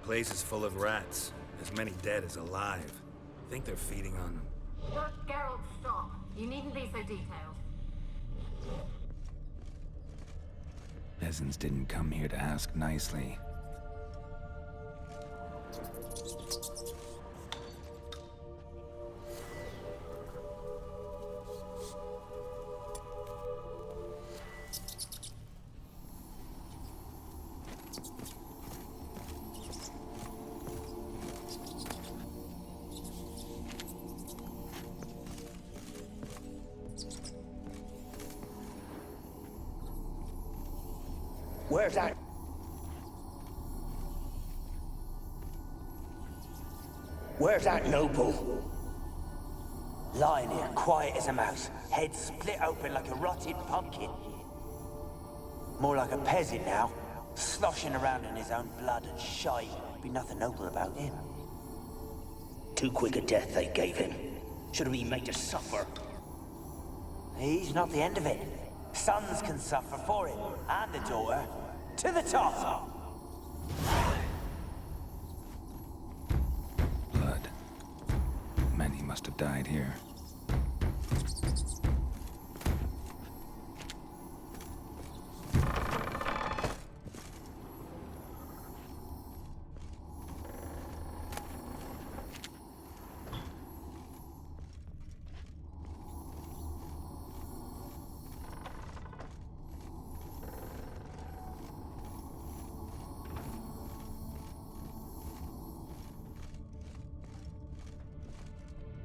Place is full of rats. As many dead as alive. Think they're feeding on them. Look, Geralt, stop. You needn't be so detailed. Peasants didn't come here to ask nicely. Where's that? Where's that noble? Lying here, quiet as a mouse, head split open like a rotted pumpkin. More like a peasant now, sloshing around in his own blood and shite. Be nothing noble about him. Too quick a death they gave him. Should have been made to suffer. He's not the end of it. Sons can suffer for him, and the daughter. To the top! Blood. Many must have died here.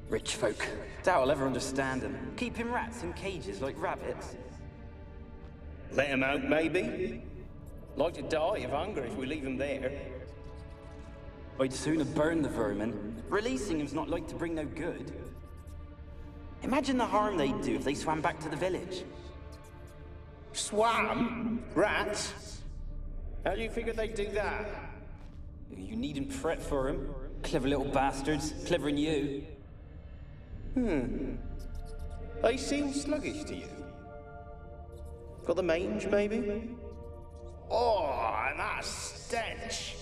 Rich folk. Doubt I'll ever understand them. Keeping rats in cages like rabbits. Let him out, maybe? Like to die of hunger if we leave him there. I'd sooner burn the vermin. Releasing him's not like to bring no good. Imagine the harm they'd do if they swam back to the village. Swam? Rats? How do you figure they'd do that? You needn't fret for 'em. Clever little bastards. Clever than you. They seem sluggish to you. Got the mange, maybe? Oh, and that stench!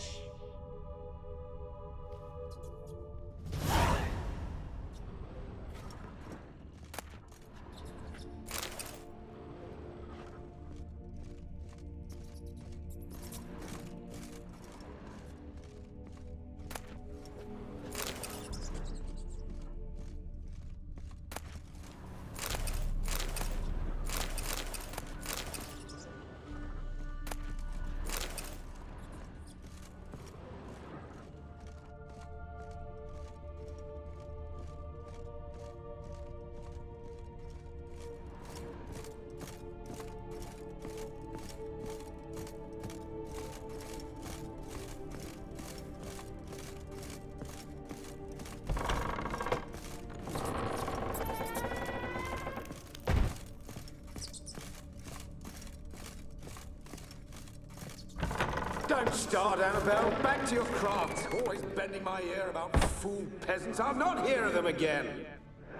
Don't start, Annabelle. Back to your craft. Always bending my ear about fool peasants. I'll not hear of them again.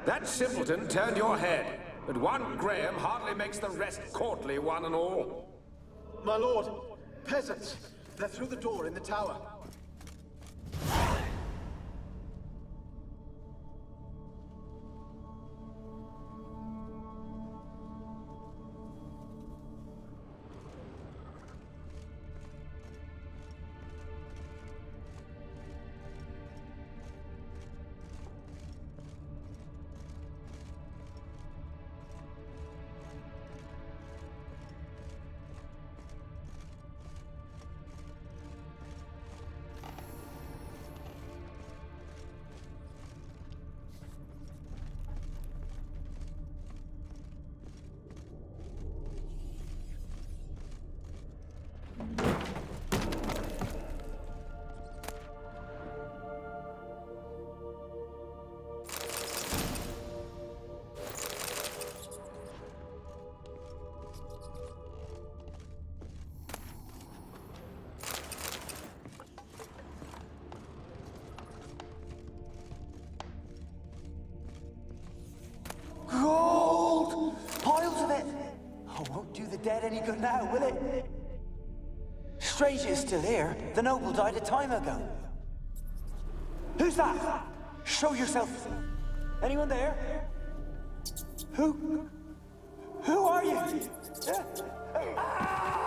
That simpleton turned your head, but one Graham hardly makes the rest courtly, one and all. My lord, peasants. They're through the door in the tower. Piles of it! Oh, won't do the dead any good now, will it? Strange it's still here. The noble died a time ago. Who's that? Show yourself. Anyone there? Who are you? Ah!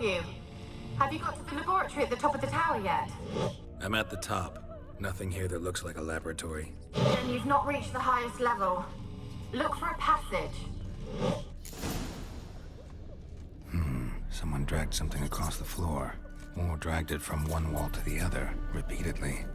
You? Have you got to the laboratory at the top of the tower yet? I'm at the top. Nothing here that looks like a laboratory. Then you've not reached the highest level. Look for a passage. Someone dragged something across the floor, or dragged it from one wall to the other, repeatedly.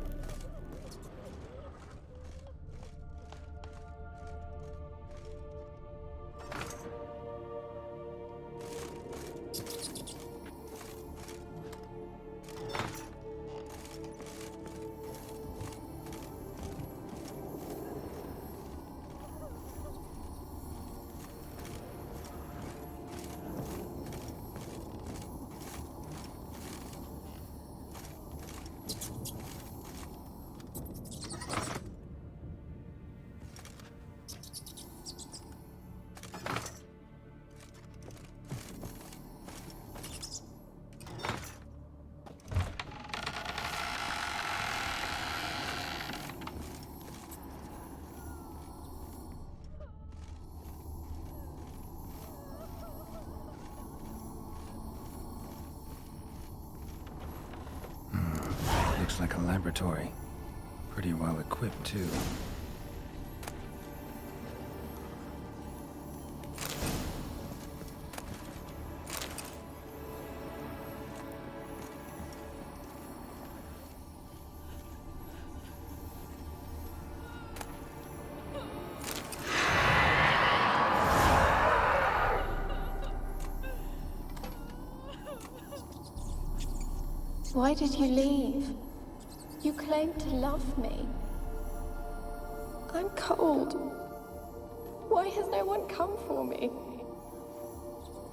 Looks like a laboratory. Pretty well equipped, too. Why did you leave? You claimed to love me. I'm cold. Why has no one come for me?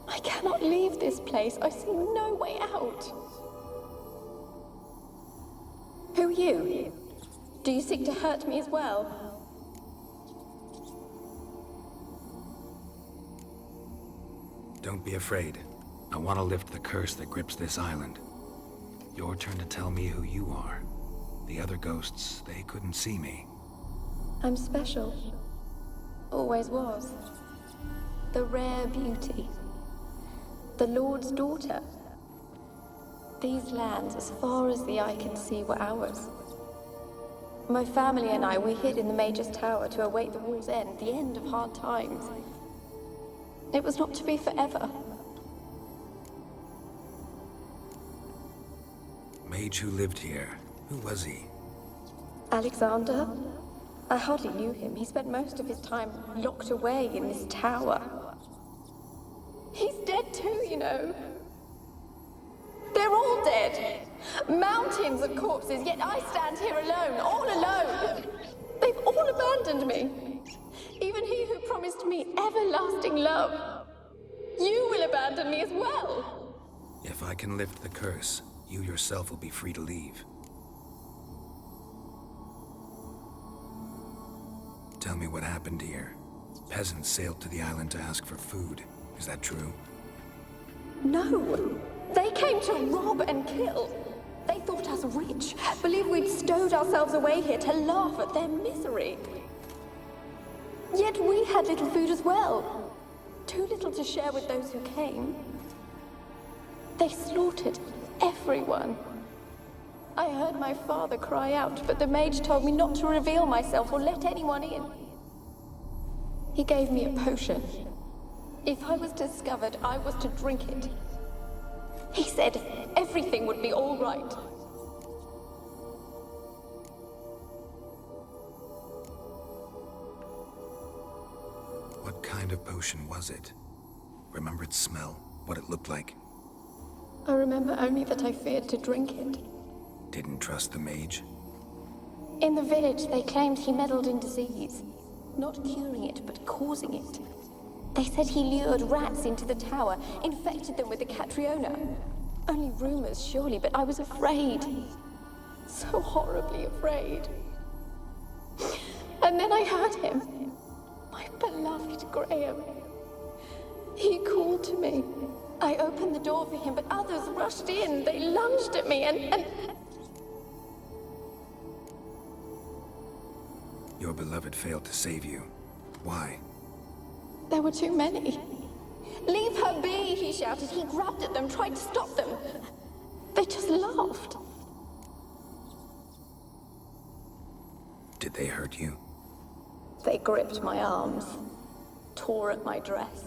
I cannot leave this place. I see no way out. Who are you? Do you seek to hurt me as well? Don't be afraid. I want to lift the curse that grips this island. Your turn to tell me who you are. The other ghosts, they couldn't see me. I'm special. Always was. The rare beauty. The Lord's daughter. These lands, as far as the eye can see, were ours. My family and I, we hid in the Mage's Tower to await the war's end, the end of hard times. It was not to be forever. Mage who lived here. Who was he? Alexander? I hardly knew him. He spent most of his time locked away in this tower. He's dead too, you know. They're all dead. Mountains of corpses, yet I stand here alone, all alone. They've all abandoned me. Even he who promised me everlasting love. You will abandon me as well. If I can lift the curse, you yourself will be free to leave. Tell me what happened here. Peasants sailed to the island to ask for food. Is that true? No. They came to rob and kill. They thought us rich, believed we'd stowed ourselves away here to laugh at their misery. Yet we had little food as well. Too little to share with those who came. They slaughtered everyone. I heard my father cry out, but the mage told me not to reveal myself or let anyone in. He gave me a potion. If I was discovered, I was to drink it. He said everything would be all right. What kind of potion was it? Remember its smell? What it looked like? I remember only that I feared to drink it. Didn't trust the mage? In the village, they claimed he meddled in disease. Not curing it, but causing it. They said he lured rats into the tower, infected them with the Catriona. Only rumors, surely, but I was afraid. So horribly afraid. And then I heard him. My beloved Graham. He called to me. I opened the door for him, but others rushed in. They lunged at me and... Your beloved failed to save you. Why? There were too many. Leave her be, he shouted. He grabbed at them, tried to stop them. They just laughed. Did they hurt you? They gripped my arms, tore at my dress.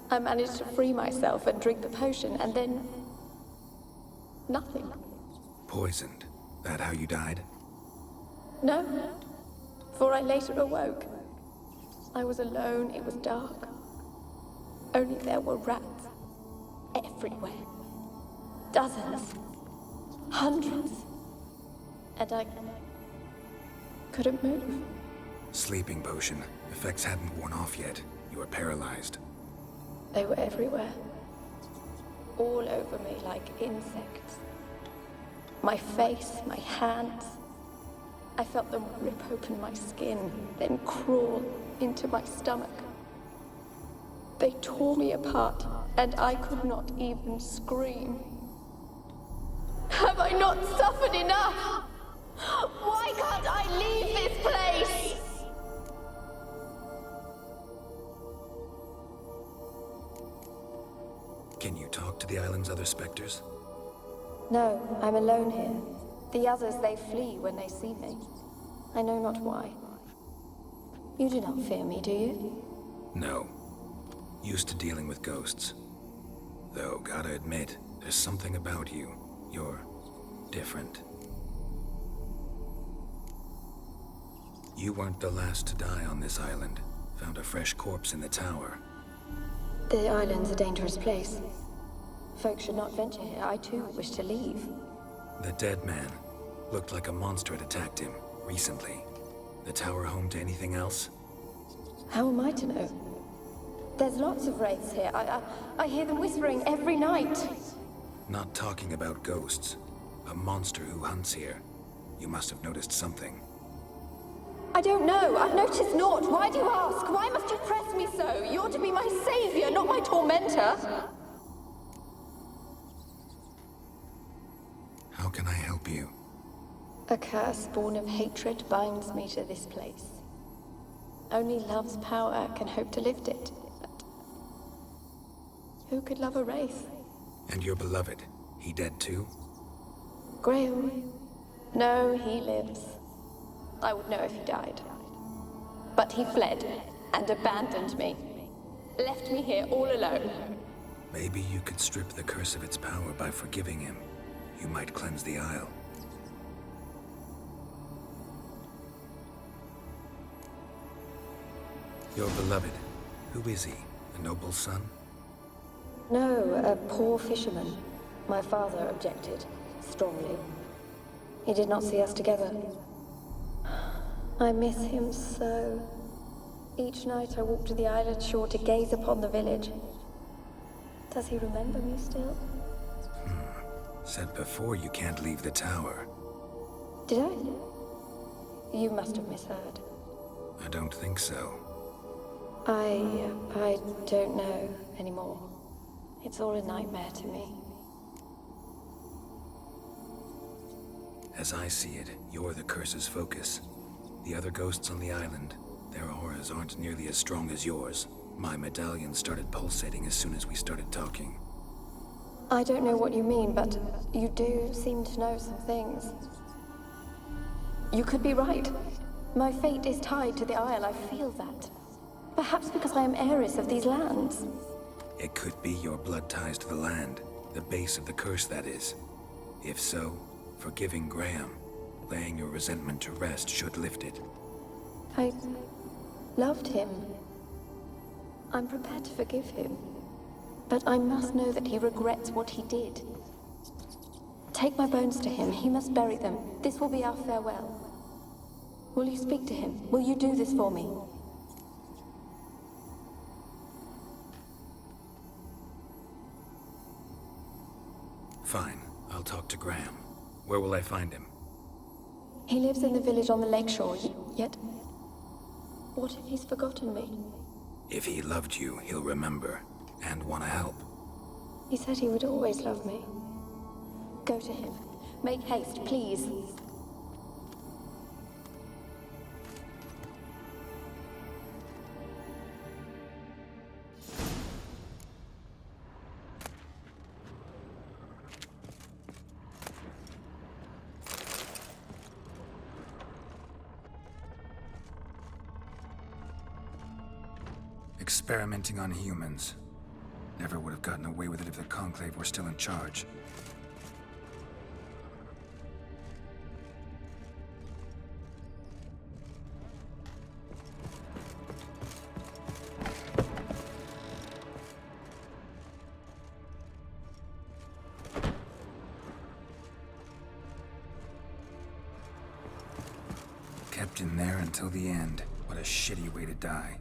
I managed to free myself and drink the potion, and then... nothing. Poisoned? That how you died? No, for I later awoke. I was alone, it was dark. Only there were rats everywhere. Dozens. Hundreds. And I couldn't move. Sleeping potion. Effects hadn't worn off yet. You were paralyzed. They were everywhere. All over me like insects. My face, my hands. I felt them rip open my skin, then crawl into my stomach. They tore me apart, and I could not even scream. Have I not suffered enough? Why can't I leave this place? Can you talk to the island's other specters? No, I'm alone here. The others, they flee when they see me. I know not why. You do not fear me, do you? No. Used to dealing with ghosts. Though, gotta admit, there's something about you. You're different. You weren't the last to die on this island. Found a fresh corpse in the tower. The island's a dangerous place. Folk should not venture here. I too wish to leave. The dead man. Looked like a monster had attacked him, recently. The tower home to anything else? How am I to know? There's lots of wraiths here. I hear them whispering every night. Not talking about ghosts. A monster who hunts here. You must have noticed something. I don't know. I've noticed naught. Why do you ask? Why must you press me so? You're to be my savior, not my tormentor. How can I help you? A curse born of hatred binds me to this place. Only love's power can hope to lift it. But who could love a wraith? And your beloved, he dead too? Graham? No, he lives. I would know if he died. But he fled and abandoned me. Left me here all alone. Maybe you could strip the curse of its power by forgiving him. You might cleanse the Isle. Your beloved, who is he? A noble son? No, a poor fisherman. My father objected. strongly. He did not see us together. I miss him so. Each night I walk to the island shore to gaze upon the village. Does he remember me still? Said before you can't leave the tower. Did I? You must have misheard. I don't think so. I don't know anymore. It's all a nightmare to me. As I see it, you're the curse's focus. The other ghosts on the island, their auras aren't nearly as strong as yours. My medallion started pulsating as soon as we started talking. I don't know what you mean, but you do seem to know some things. You could be right. My fate is tied to the Isle, I feel that. Perhaps because I am heiress of these lands. It could be your blood ties to the land, the base of the curse, that is. If so, forgiving Graham, laying your resentment to rest should lift it. I loved him. I'm prepared to forgive him. But I must know that he regrets what he did. Take my bones to him. He must bury them. This will be our farewell. Will you speak to him? Will you do this for me? Fine. I'll talk to Graham. Where will I find him? He lives in the village on the lakeshore, yet... What if he's forgotten me? If he loved you, he'll remember, and want to help. He said he would always love me. Go to him. Make haste, please. Experimenting on humans. Never would have gotten away with it if the Conclave were still in charge. Kept in there until the end. What a shitty way to die.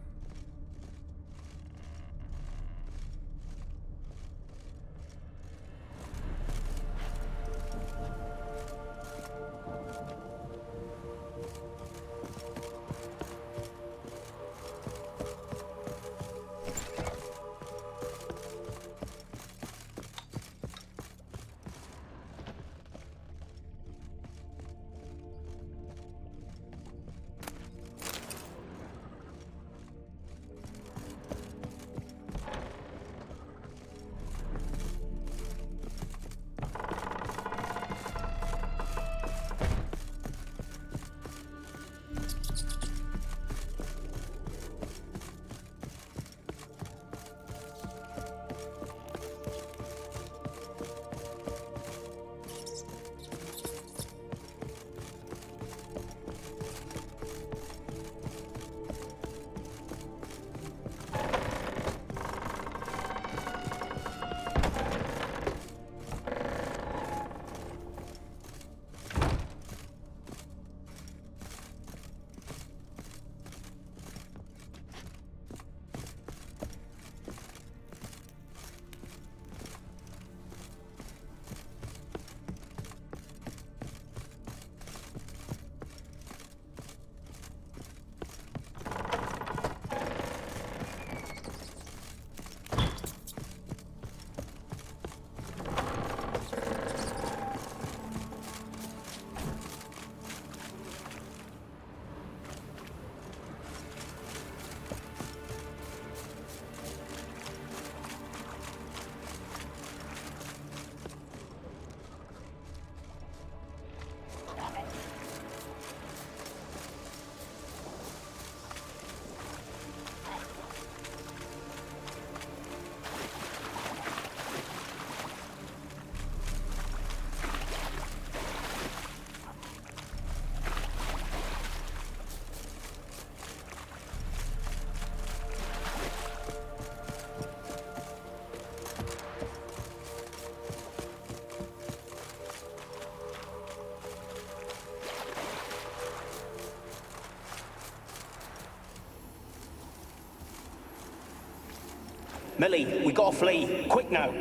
Millie, we gotta flee. Quick now.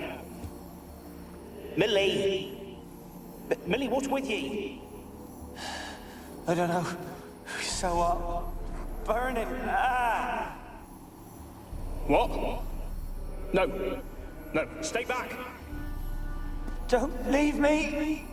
Millie! Millie, what's with ye? I don't know. So what? Burning. Ah! What? No. No, stay back. Don't leave me!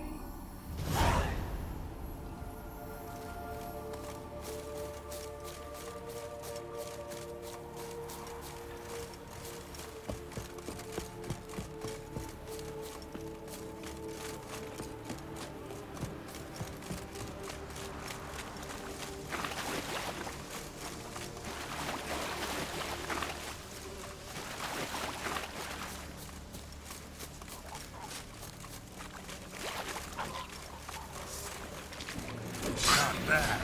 Not bad.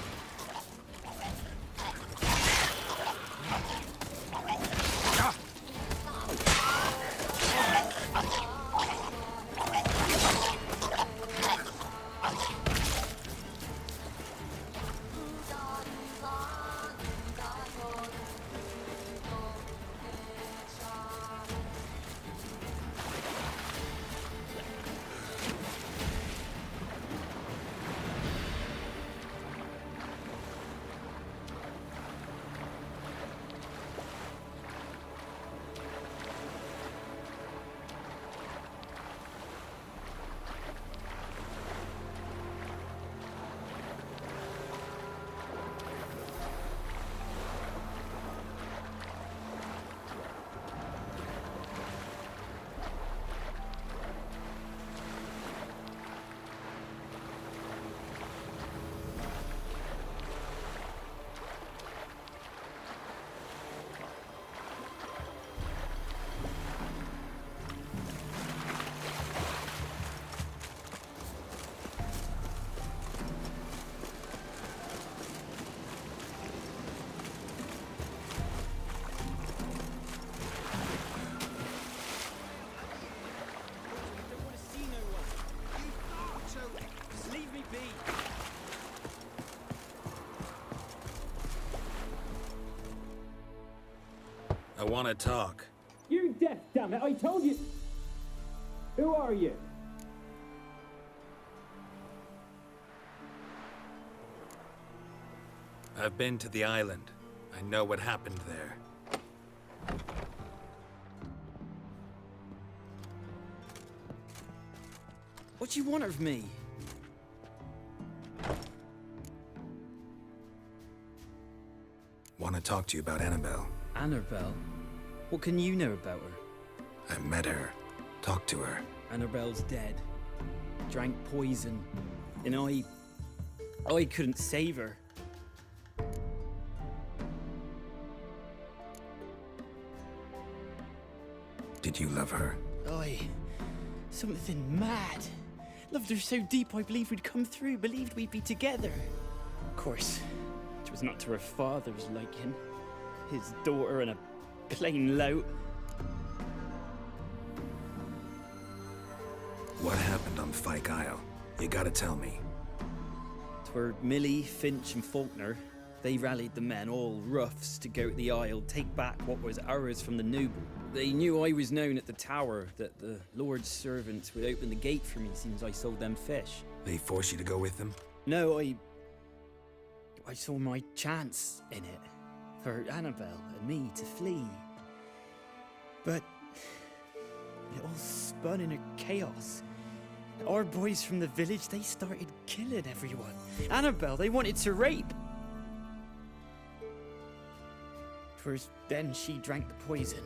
I want to talk. You're deaf, damn it! I told you. Who are you? I've been to the island. I know what happened there. What do you want of me? Want to talk to you about Annabelle. Annabelle? What can you know about her? I met her. Talked to her. Annabelle's dead. Drank poison. And I couldn't save her. Did you love her? Something mad. Loved her so deep I believed we'd come through, believed we'd be together. Of course, it was not to her father's liking. His daughter and a plain lout. What happened on Fyke Isle? You gotta tell me. Twere Millie, Finch and Faulkner. They rallied the men, all roughs, to go to the Isle, take back what was ours from the noble. They knew I was known at the tower, that the Lord's servants would open the gate for me since I sold them fish. They forced you to go with them? No, I saw my chance in it. For Annabelle and me to flee. But it all spun in a chaos. Our boys from the village, they started killing everyone. Annabelle, they wanted to rape. First, then she drank the poison.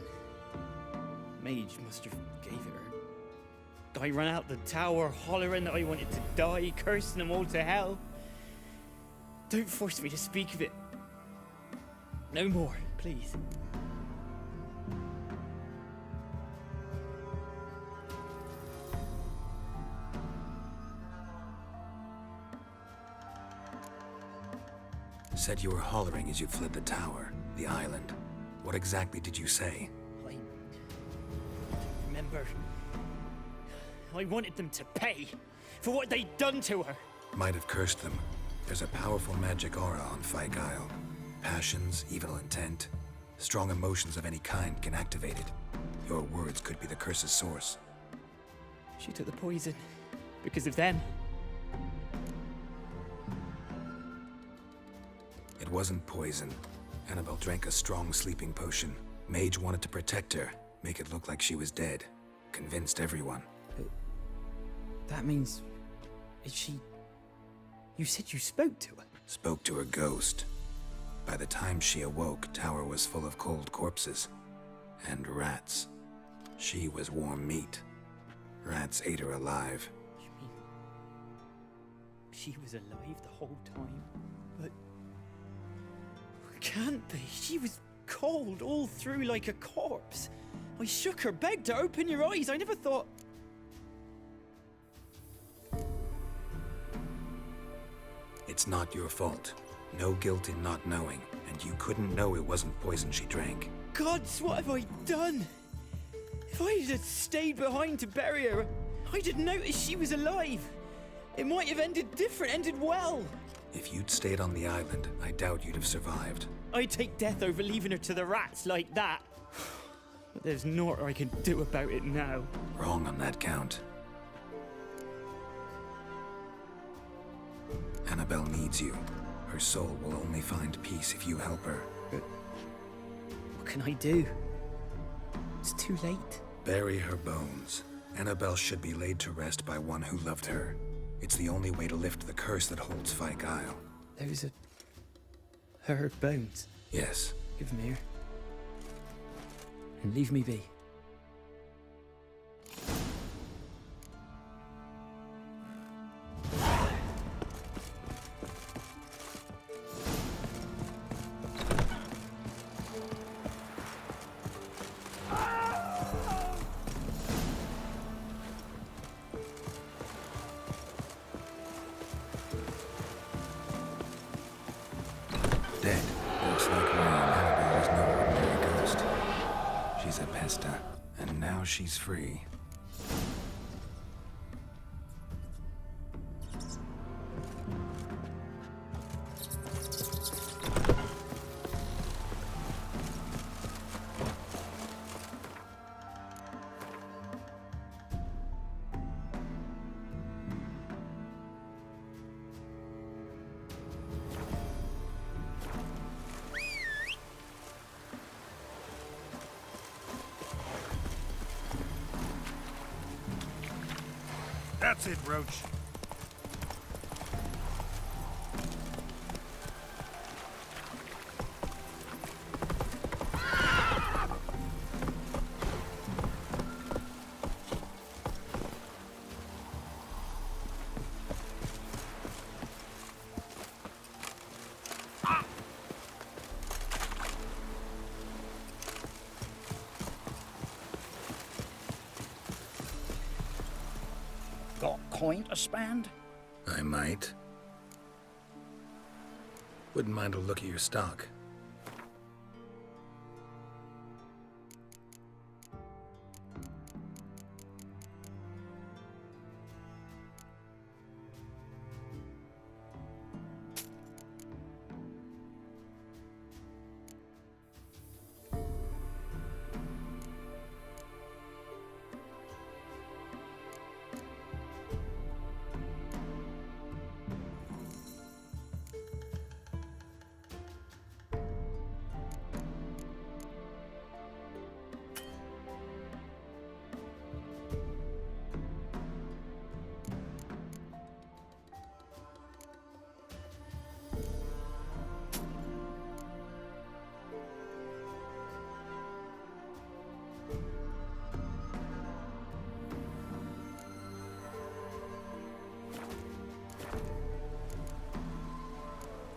Mage must have gave it her. I ran out the tower hollering that I wanted to die, cursing them all to hell. Don't force me to speak of it. No more, please. Said you were hollering as you fled the tower, the island. What exactly did you say? I remember. I wanted them to pay for what they'd done to her. Might have cursed them. There's a powerful magic aura on Fyke Isle. Passions, evil intent, strong emotions of any kind can activate it. your words could be the curse's source. She took the poison because of them. It wasn't poison. Annabelle drank a strong sleeping potion. Mage wanted to protect her, make it look like she was dead. Convinced everyone. That means... Is she... You said you spoke to her? Spoke to her ghost. By the time she awoke, Tower was full of cold corpses. And rats. She was warm meat. Rats ate her alive. You mean... She was alive the whole time? But... Can't be. She was cold all through like a corpse. I shook her, begged her, open your eyes. I never thought... It's not your fault. No guilt in not knowing, and you couldn't know it wasn't poison she drank. Gods, what have I done? If I had stayed behind to bury her, I'd have noticed she was alive. It might have ended different, ended well. If you'd stayed on the island, I doubt you'd have survived. I'd take death over leaving her to the rats like that. But there's naught I can do about it now. Wrong on that count. Annabelle needs you. Her soul will only find peace if you help her. But what can I do? It's too late. Bury her bones. Annabelle should be laid to rest by one who loved her. It's the only way to lift the curse that holds Fyke Isle. There's her bones. Yes. Give them here. And leave me be. Dead. Looks like Annabelle was no ordinary ghost. She's a pesta, and now she's free. That's it, Roach. Got coin to spend? I might. Wouldn't mind a look at your stock.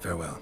Farewell.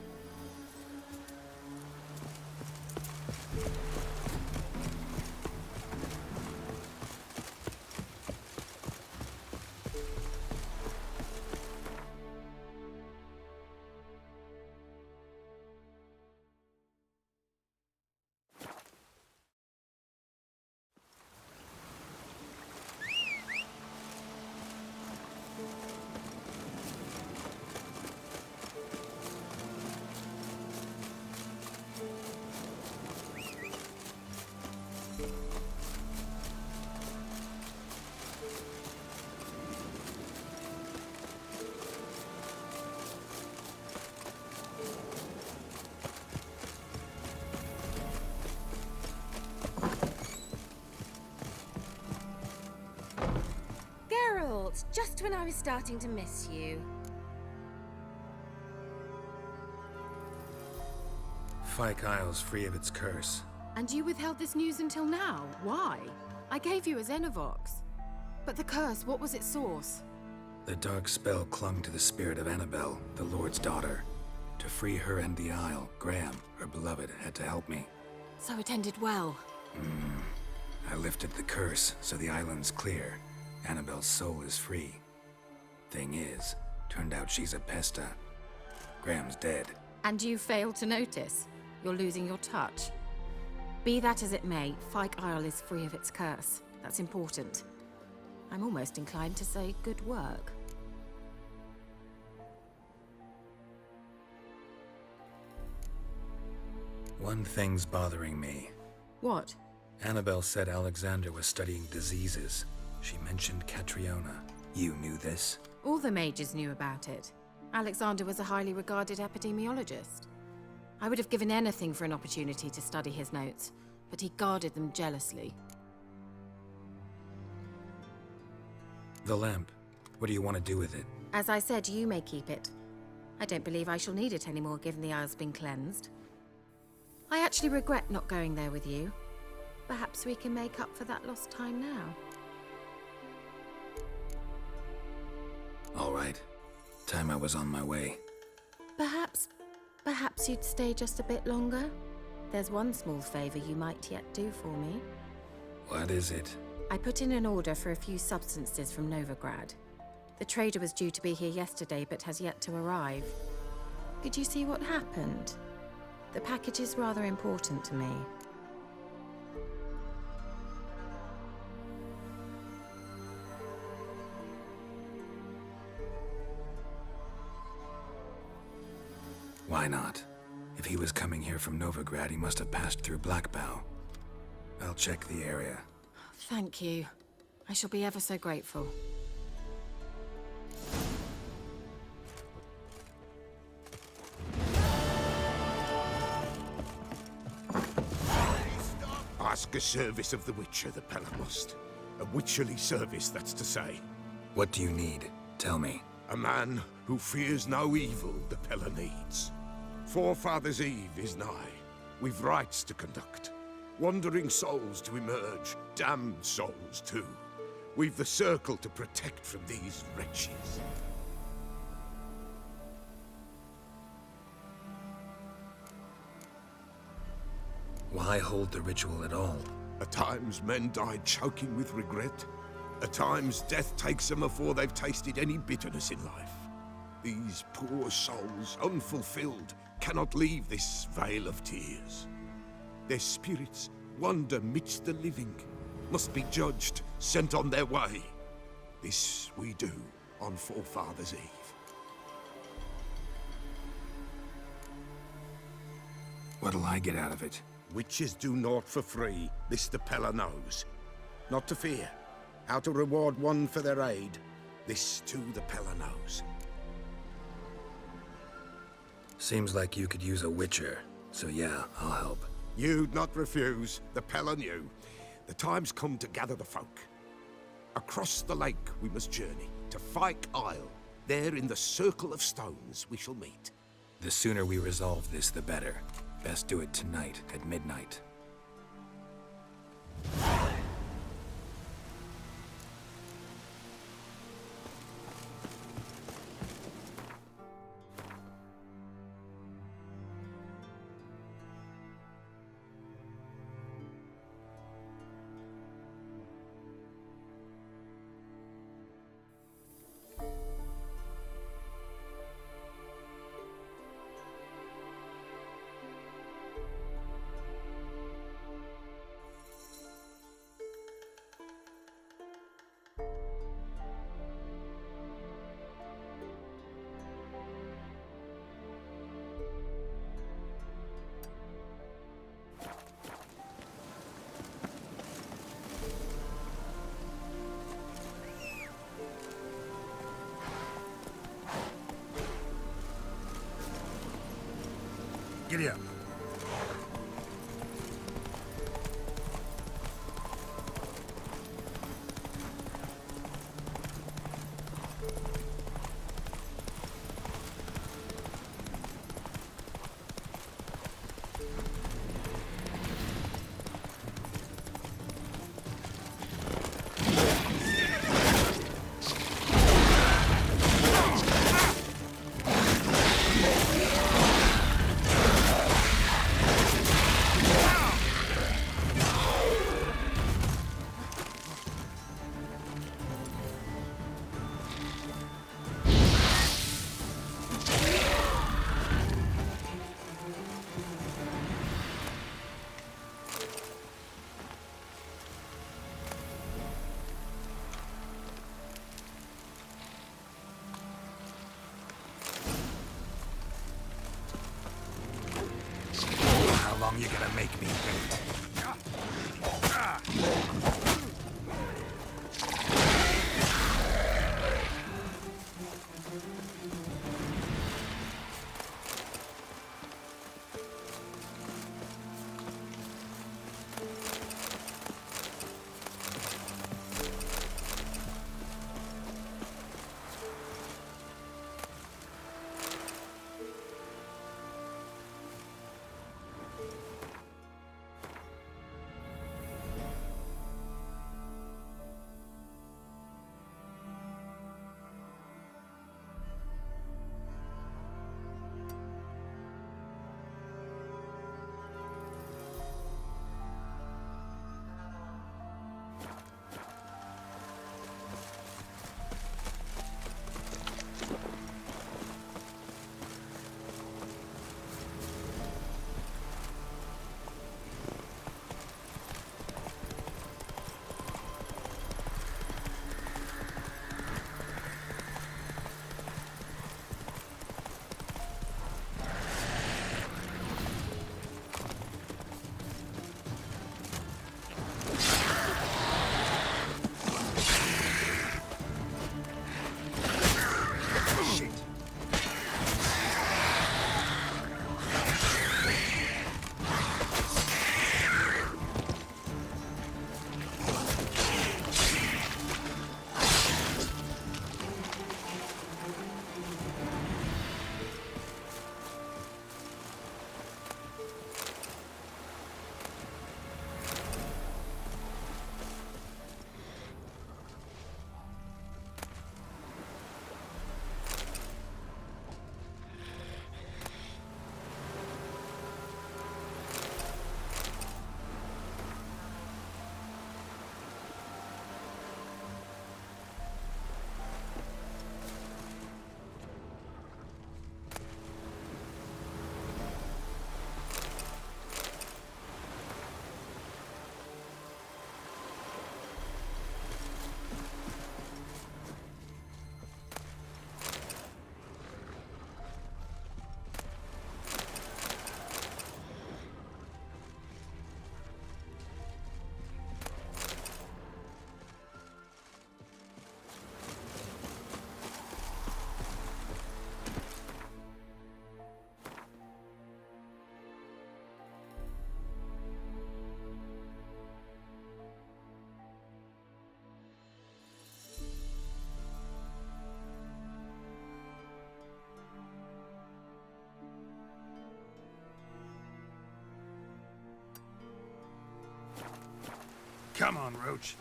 Just when I was starting to miss you. Fyke Isle's free of its curse. And you withheld this news until now? Why? I gave you a Xenovox. But the curse, what was its source? The dark spell clung to the spirit of Annabelle, the Lord's daughter. To free her and the Isle, Graham, her beloved, had to help me. So it ended well. I lifted the curse, so the island's clear. Annabelle's soul is free. Thing is, turned out she's a Pesta. Graham's dead. And you failed to notice? You're losing your touch. Be that as it may, Fyke Isle is free of its curse. That's important. I'm almost inclined to say good work. One thing's bothering me. What? Annabelle said Alexander was studying diseases. She mentioned Catriona. You knew this? All the mages knew about it. Alexander was a highly regarded epidemiologist. I would have given anything for an opportunity to study his notes, but he guarded them jealously. The lamp. What do you want to do with it? As I said, you may keep it. I don't believe I shall need it anymore, given the Isle's been cleansed. I actually regret not going there with you. Perhaps we can make up for that lost time now. All right. Time I was on my way. Perhaps you'd stay just a bit longer? There's one small favor you might yet do for me. What is it? I put in an order for a few substances from Novigrad. The trader was due to be here yesterday, but has yet to arrive. Could you see what happened? The package is rather important to me. Why not? If he was coming here from Novigrad, he must have passed through Blackbough. I'll check the area. Thank you. I shall be ever so grateful. Ask a service of the Witcher, the Pella must. A witcherly service, that's to say. What do you need? Tell me. A man who fears no evil the Pella needs. Forefathers' Eve is nigh. We've rites to conduct. Wandering souls to emerge. Damned souls, too. We've the circle to protect from these wretches. Why hold the ritual at all? At times, men die choking with regret. At times, death takes them before they've tasted any bitterness in life. These poor souls, unfulfilled, cannot leave this vale of tears. Their spirits wander midst the living, must be judged, sent on their way. This we do on Forefathers' Eve. What'll I get out of it? Witches do naught for free, this the Pella knows. Not to fear. How to reward one for their aid, this too the Pella knows. Seems like you could use a witcher, so yeah, I'll help. You'd not refuse, the Pella knew. The time's come to gather the folk. Across the lake we must journey, to Fyke Isle. There in the Circle of Stones we shall meet. The sooner we resolve this, the better. Best do it tonight, at midnight. Giddy up. long you gonna make me wait? Come on, Roach.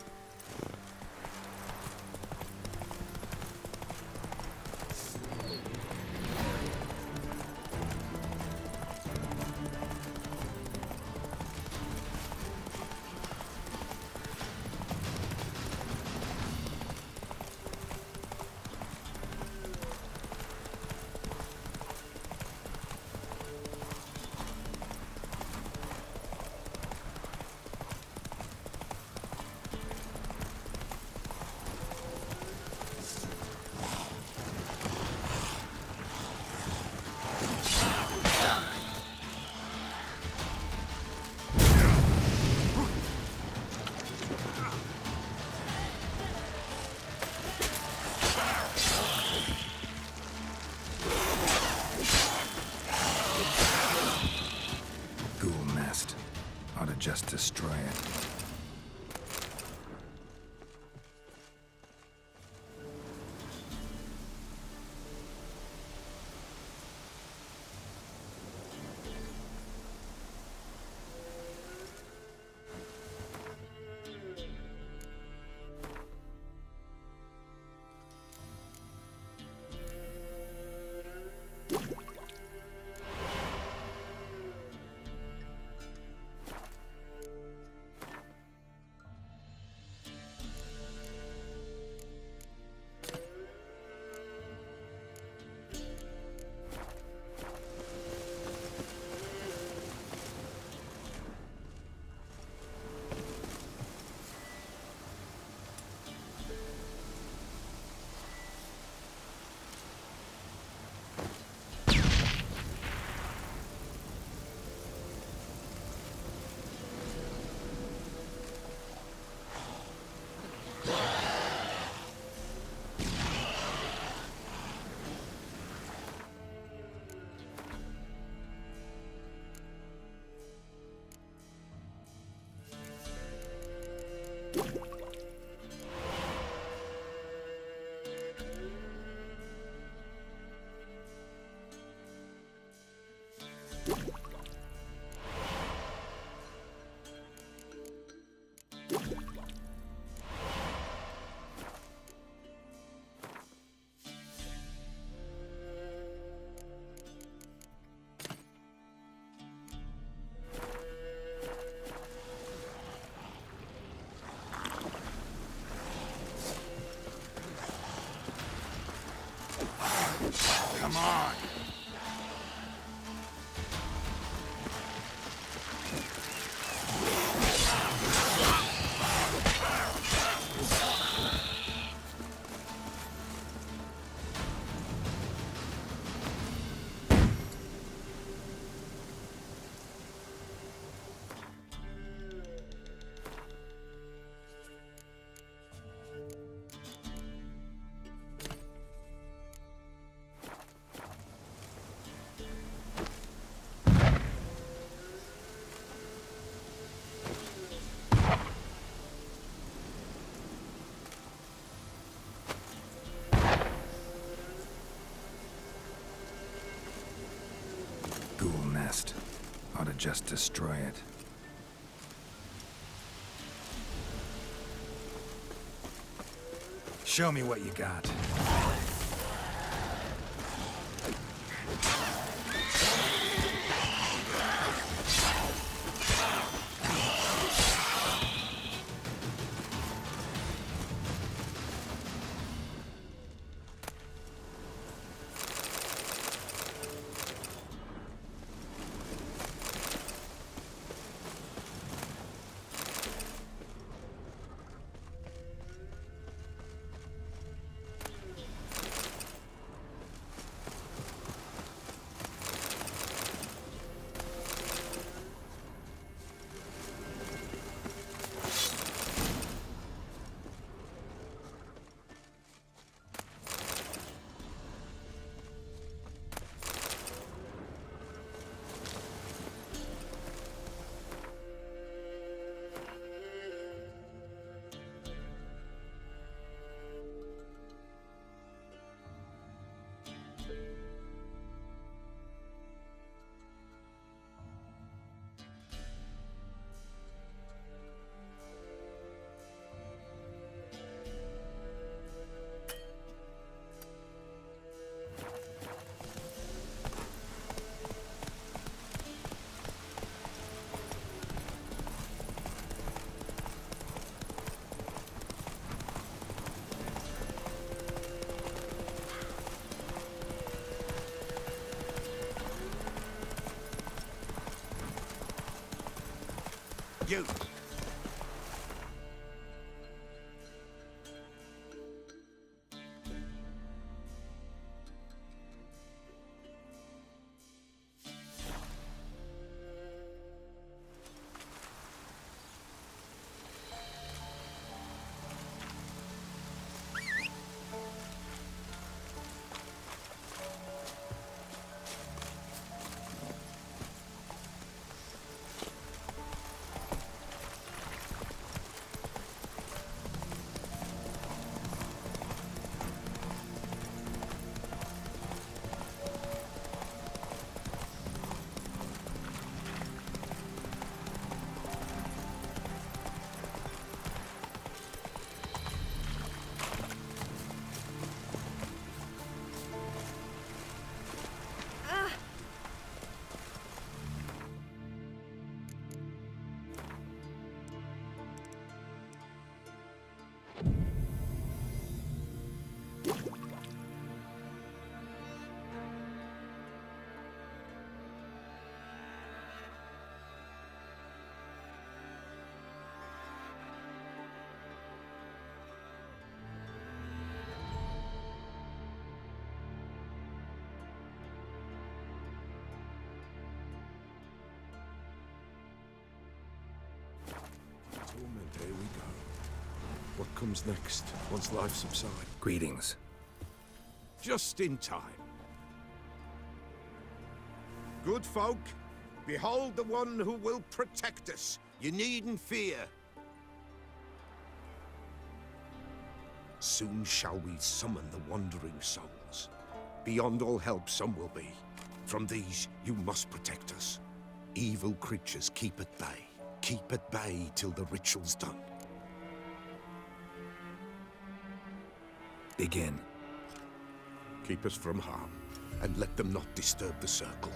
Just destroy it. Come on! Ghoul nest. Ought to just destroy it. Show me what you got. You! Torment, here we go. What comes next, once life subsides? Greetings. Just in time. Good folk, behold the one who will protect us. You needn't fear. Soon shall we summon the wandering souls. Beyond all help some will be. From these you must protect us. Evil creatures keep at bay. Keep at bay till the ritual's done. Begin. Keep us from harm, and let them not disturb the circle.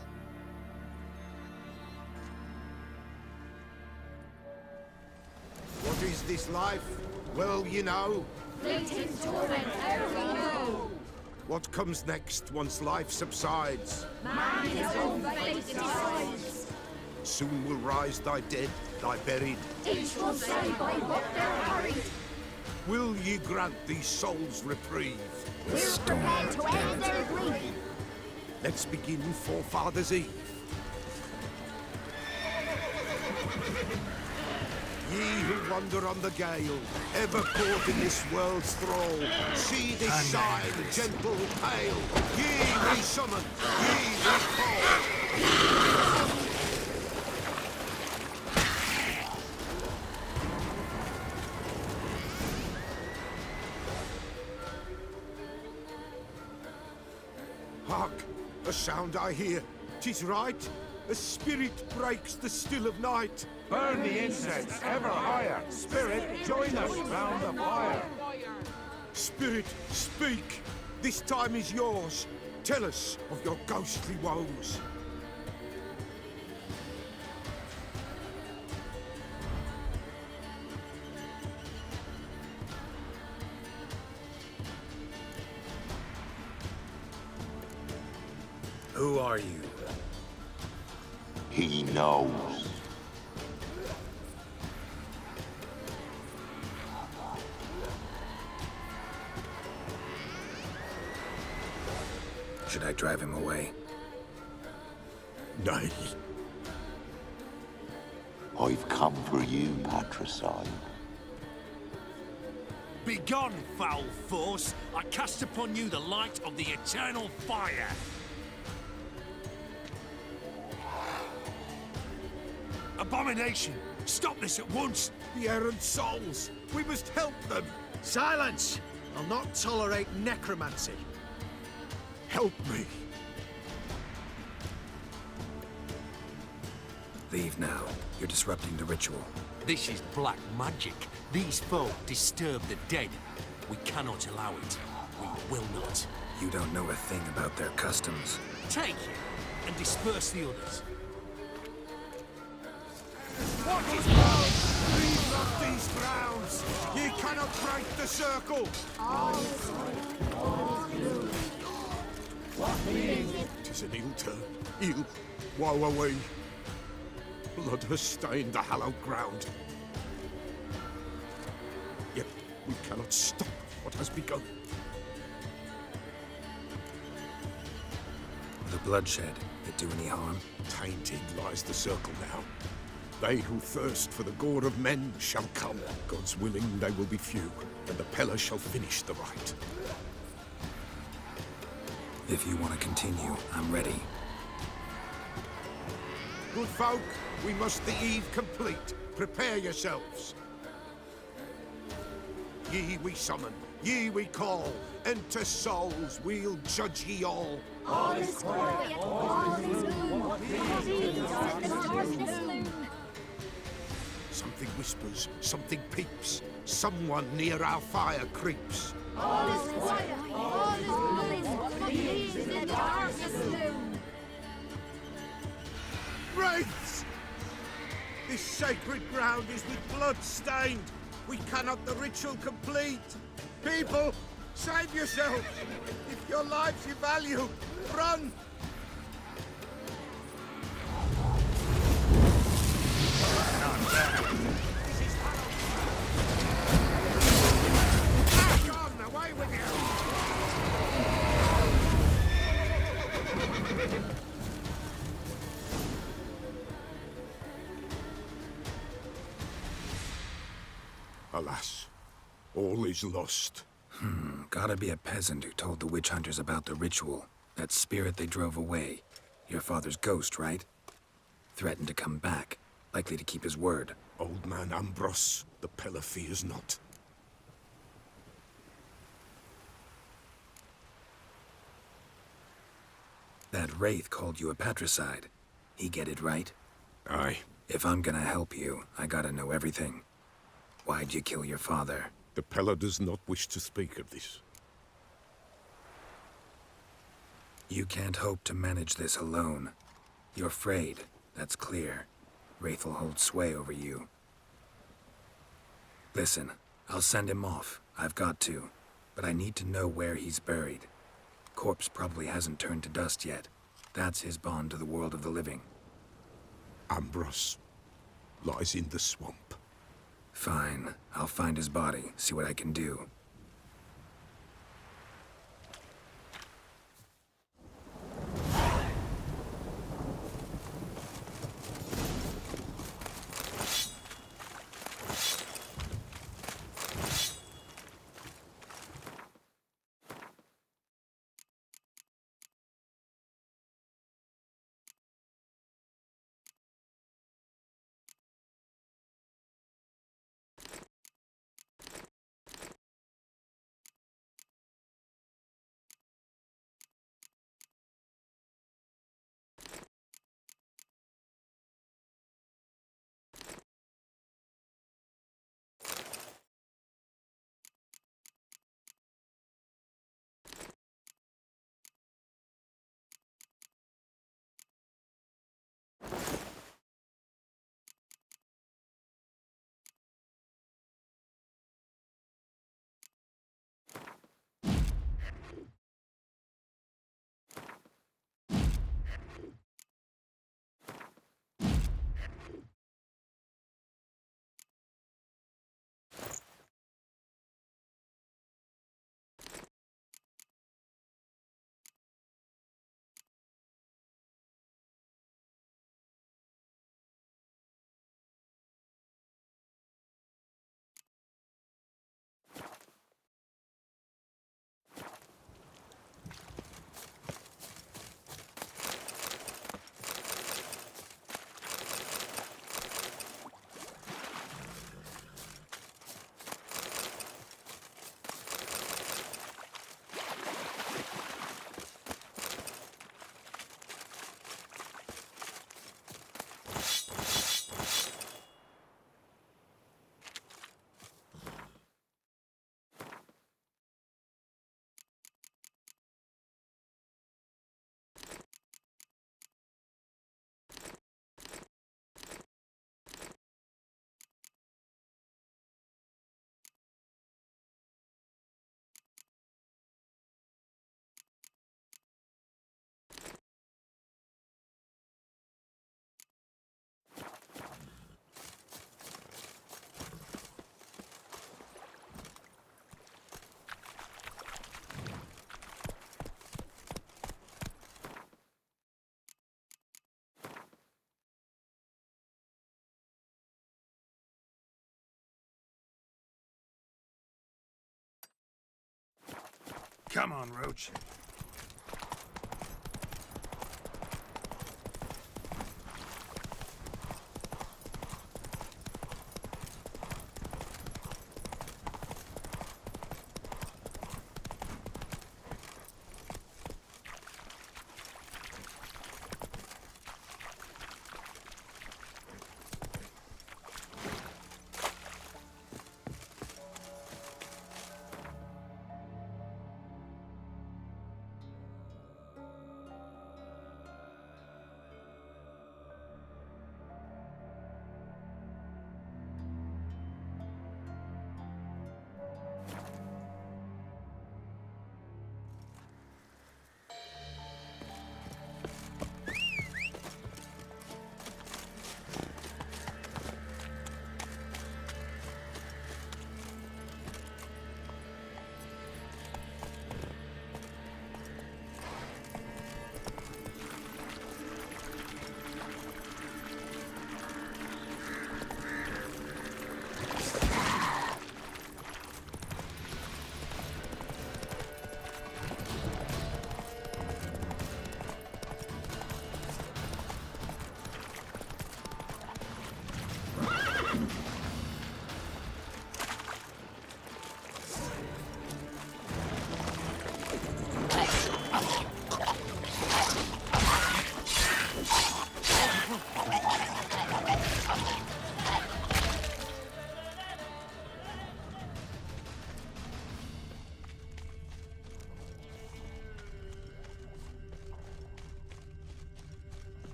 What is this life? Well, you know. Fleeting torment, we know. What comes next once life subsides? Man his own fate decides. Soon will rise thy dead, thy buried. Each will say by what they're hurried. Will ye grant these souls reprieve? We're prepared to end their grief. Let's begin Forefathers' Eve. Ye who wander on the gale, ever caught in this world's thrall, see this sign, gentle, pale. Ye we summon, ye we call. Hark! A sound I hear. 'Tis right. A spirit breaks the still of night. Burn the incense ever higher. Spirit, join us round the fire. Spirit, speak. This time is yours. Tell us of your ghostly woes. Who are you? He knows. Should I drive him away? Nay. I've come for you, patricide. Begone, foul force! I cast upon you the light of the eternal fire! Abomination! Stop this at once! The errant souls! We must help them! Silence! I'll not tolerate necromancy. Help me! Leave now. You're disrupting the ritual. This is black magic. These folk disturb the dead. We cannot allow it. We will not. You don't know a thing about their customs. Take him and disperse the others. What is wrong? Leave not these grounds! Ye cannot break the circle! Tis an ill turn. Ill. Woe away. Blood has stained the hallowed ground. Yet we cannot stop what has begun. The bloodshed, it do any harm? Tainted lies the circle now. They who thirst for the gore of men shall come. God's willing, they will be few, and the Peller shall finish the rite. If you want to continue, I'm ready. Good folk, we must the eve complete. Prepare yourselves. Ye we summon, ye we call. Enter souls, we'll judge ye all. All is quiet, all is gloom. Something whispers, something peeps. Someone near our fire creeps. All is quiet, all is gloom. What leaves in the darkest gloom. Wraiths! This sacred ground is with blood stained. We cannot the ritual complete. People, save yourselves. If your lives you value, run! Away with you! Alas, all is lost. Gotta be a peasant who told the witch hunters about the ritual. That spirit they drove away. Your father's ghost, right? Threatened to come back. Likely to keep his word. Old man Ambros, the Peller fears not. That wraith called you a patricide. He get it right? Aye. If I'm gonna help you, I gotta know everything. Why'd you kill your father? The Peller does not wish to speak of this. You can't hope to manage this alone. You're afraid, that's clear. Wraith will hold sway over you. Listen, I'll send him off. I've got to. But I need to know where he's buried. Corpse probably hasn't turned to dust yet. That's his bond to the world of the living. Ambrose lies in the swamp. Fine. I'll find his body, see what I can do. Come on, Roach.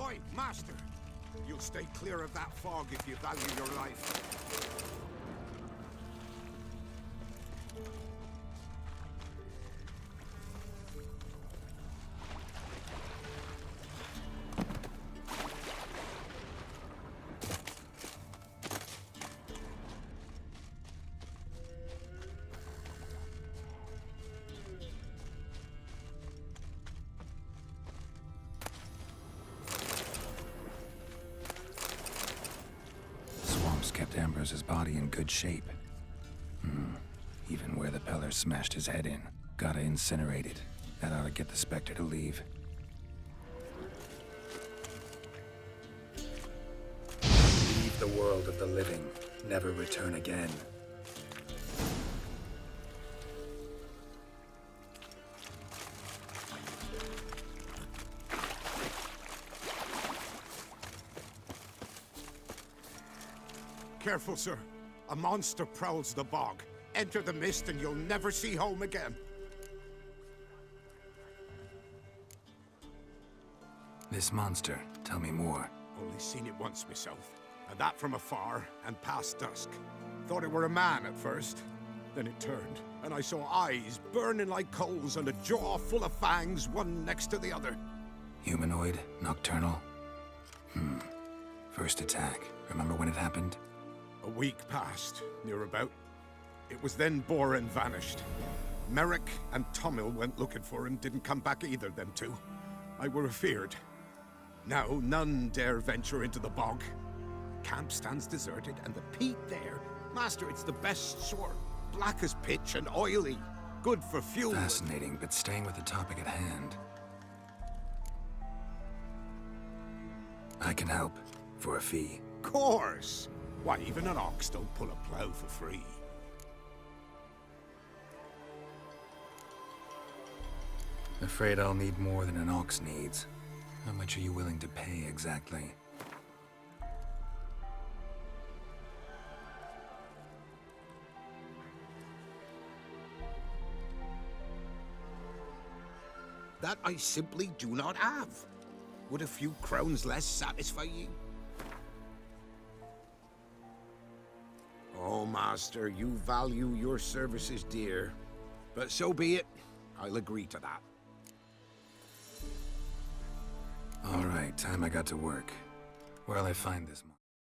Oi, Master! you'll stay clear of that fog if you value your life. Kept Ambrose's body in good shape. Even where the Peller smashed his head in. Gotta incinerate it. That ought to get the Spectre to leave. Leave the world of the living. Never return again. Careful, sir. A monster prowls the bog. Enter the mist and you'll never see home again. This monster, tell me more. Only seen it once myself. And that from afar and past dusk. Thought it were a man at first. Then it turned, and I saw eyes burning like coals and a jaw full of fangs, one next to the other. Humanoid? Nocturnal? First attack. Remember when it happened? A week passed, near about. It was then Boren vanished. Merrick and Tomil went looking for him, didn't come back either, them two. I were afeard. Now none dare venture into the bog. Camp stands deserted, and the peat there, master, it's the best sort. Black as pitch and oily. Good for fuel. Fascinating, but staying with the topic at hand. I can help. For a fee. Course! Why, even an ox don't pull a plow for free. Afraid I'll need more than an ox needs. How much are you willing to pay exactly? That I simply do not have. Would a few crowns less satisfy you? Oh, master, you value your services dear. But so be it. I'll agree to that. All right, time I got to work. Where'll I find this